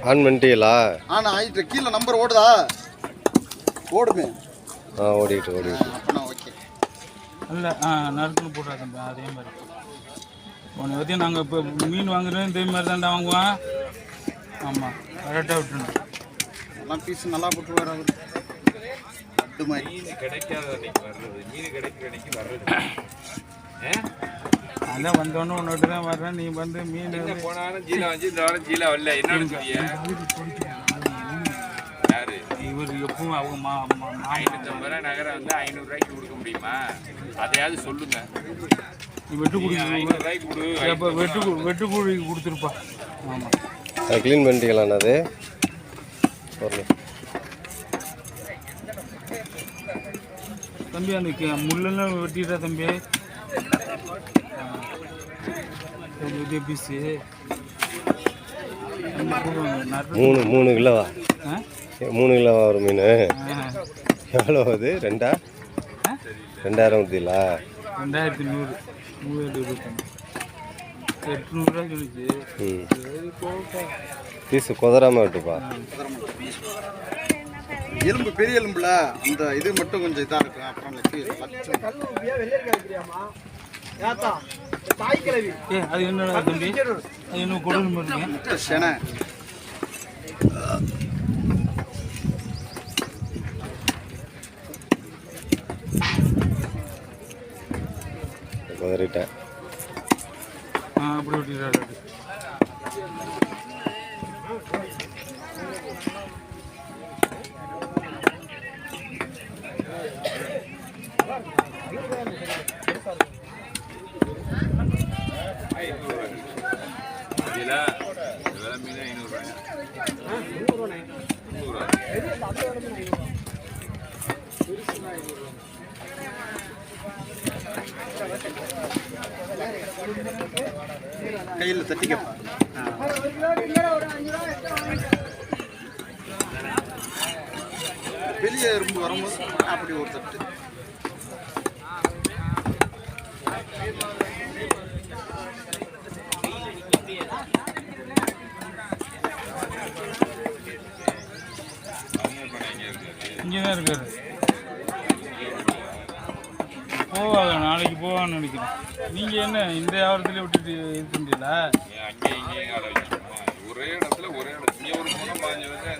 On பண்ணிட்டீங்களா? ஆயிட்டு கீழே நம்பர் ஓடுதா? ஓடுமே. ஓடிட்டு ஓகே. இல்லை நறுக்குன்னு போட்டுறாங்க அதே மாதிரி. உன்னை பற்றி நாங்கள் இப்போ மீன் வாங்குறோம் இதே மாதிரி தாண்டா வாங்குவோம். ஆமாம் கரெக்டாக விட்டுருணும். எல்லாம் பீஸ் நல்லா போட்டு வராது. மீன் கிடைக்காத அன்னைக்கு வர்றது, மீன் கிடைக்கிற அன்னைக்கு வர்றது. அதான் வந்தோன்னு உன்னோட்டு தான் வர்றேன். நீ வந்து மீன் போனாலும் ஜீலா வந்து இந்த வாரம் ஜீலா வரல. என்னன்னு சொல்லியா யாரு இவர் எப்பவும் அவங்க 550 ரூபா நகரம் வந்து 500 ரூபாய்க்கு கொடுக்க முடியுமா? அதையாவது சொல்லுங்க. நீ வெட்டு குடி 500 ரூபாய்க்கு கொடு. இப்போ வெட்டு குழி கொடுத்துருப்பா. ஆமாம் அது க்ளீன் பண்ணிட்டீங்களாண்ணா? அது தம்பி அந்த முள்ளெல்லாம் வெட்டிடுறா தம்பி. இதே பீஸு 3 கிலோவா? 3 கிலோவா ஒரு மீன்? எவ்வளோ அது? 2000 ஊற்றிங்களா? 2100 325 800 சொல்லிச்சு. பீஸு குதறாம விட்டுப்பா. எலும்பு பெரிய எலும்புல அந்த இது மட்டும் கொஞ்சம் இதாக இருக்கும். அப்புறம் அது என்னடா தம்பி? அது என்ன கொடுமை இருக்கு? செனை குதறிட்டேன். அப்படி விட்டுறாரு. கையில் தட்டிக்கப்பா. வெளியே எறும்பு வரும்போது அப்படி ஒரு தட்டு. இங்கே தான் இருக்காரு. போவாங்க, நாளைக்கு போவான்னு நினைக்கிறேன். நீங்கள் என்ன இந்த வியாபாரத்தில் விட்டுட்டு இது பண்ணுறீங்களா? ஒரே இடத்துல இங்கே ஒரு மூணம் 15 வருஷம்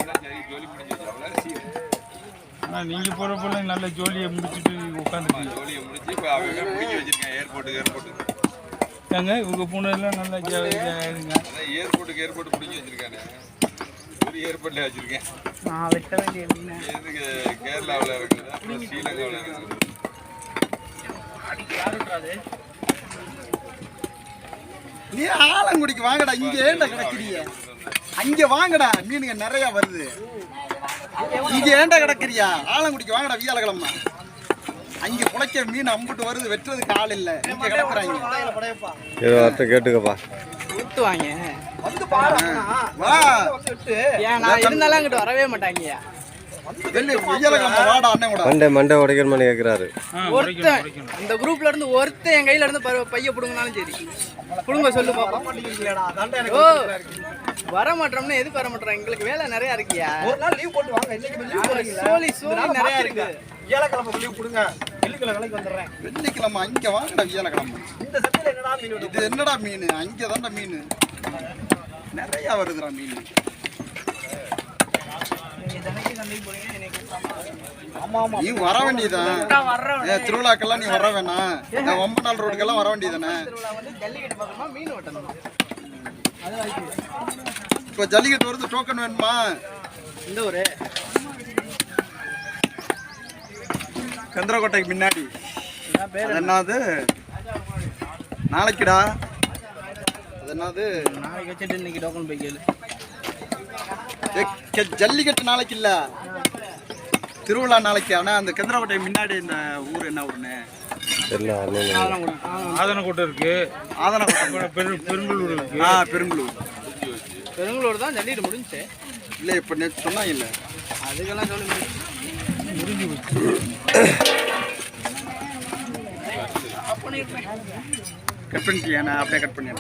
ஜோலி முடிஞ்சு. ஆனால் நீங்கள் போகிறப்பெல்லாம் நல்ல ஜோலியை முடிச்சுட்டு உட்காந்துருக்கீங்க. ஜோலியை முடிச்சு இப்போ அவங்க பிடிக்க வச்சுருக்கேன் ஏர்போர்ட்டுக்கு. ஏங்க உங்கள் பூனெல்லாம் நல்லா இதாகிடுங்க. அதான் ஏர்போர்ட்டுக்கு பிடிக்க வச்சுருக்கானே. ஒரு ஏர்போர்ட்டில் வச்சுருக்கேன். வெட்ட வேண்டிய எதுக்கு கேரளாவில் இருக்குது, அப்புறம் ஸ்ரீலங்காவில் இருக்குது. நீ ஆலங்குடிக்கு வாங்கடா. இங்க ஏன்டா கிடக்குறீங்க? அங்க வாங்கடா, மீனுங்க நிறைய வருது. இங்க ஏன்டா கிடக்குறியா? ஆலங்குடிக்கு வாங்கடா. வியாழக்கிழமை அங்க குலைக்க மீன் அம்புட்டு வருது. வெட்டுறதுக்கு ஆள் இல்ல. இங்க கிடக்குறாங்க. கேட்டுக்கப்பா. ஊத்துவாங்க வந்து பாரு. வா. ஏன்னா இருந்தாலும் அங்கிட்டு வரவே மாட்டாங்க. மண்டை உடைக்கணும்னு கேட்குறாரு. ஒருத்தன் இந்த குரூப்ல இருந்து ஒருத்தன் என் கையில இருந்து பைய புடுங்கினாலும் சரி புடுங்க சொல்லு பாப்போம். ஓ வர மாட்டோம்னா எதுக்கு வர மாட்டோம்? எங்களுக்கு வேலை நிறைய இருக்கியா? ஒரு நாள் லீவ் போட்டு வாங்க. இன்னைக்கு சோலி நிறைய இருக்கு. வியாழக்கிழமை லீவ் கொடுங்க. வெள்ளிக்கிழமை வேலைக்கு வந்துடுறேன். வெள்ளிக்கிழமை அங்க வாங்கடா. வியாழக்கிழமை இந்த சட்டையில என்னடா மீன்? இது என்னடா மீன்? அங்கே தான்டா மீன் நிறைய வருதுடா மீன். நீ வர வேண்டியதான். திருவிழாக்கெல்லாம் நீ வர வேணாம். ஒம்ப நாள் ரோடுக்கெல்லாம் வர வேண்டியதானே. இப்ப ஜல்லிக்கட்டு வருது. டோக்கன் வேணுமா? இந்த ஒரு கந்தரக்கோட்டைக்கு முன்னாடி என்னது நாளைக்குடா? அது என்னது நாளைக்கு வச்சுட்டு இன்னைக்கு டோக்கன் போய் கேளு. ஜல்லிக்கட்டு நாளைக்கு இல்ல, திருவிழா நாளைக்கு. ஆனா அந்த கந்தரக்கோட்டை முன்னாடி இந்த ஊர் என்ன ஊருன்னு ஆதனக்கோட்டை இருக்கு. பெருங்களூர் இருக்கு. பெருங்களூர் தான் ஜல்லிக்கட்டு முடிஞ்சு இல்லை. இப்போ நேற்று சொன்னாங்க இல்லை, அதுக்கெல்லாம் சொல்லி முடிஞ்சு போச்சு. பண்ணிடுறேன். கட் பண்ணிட்டியா? நான் அப்படியே கட் பண்ணிடுறேன்.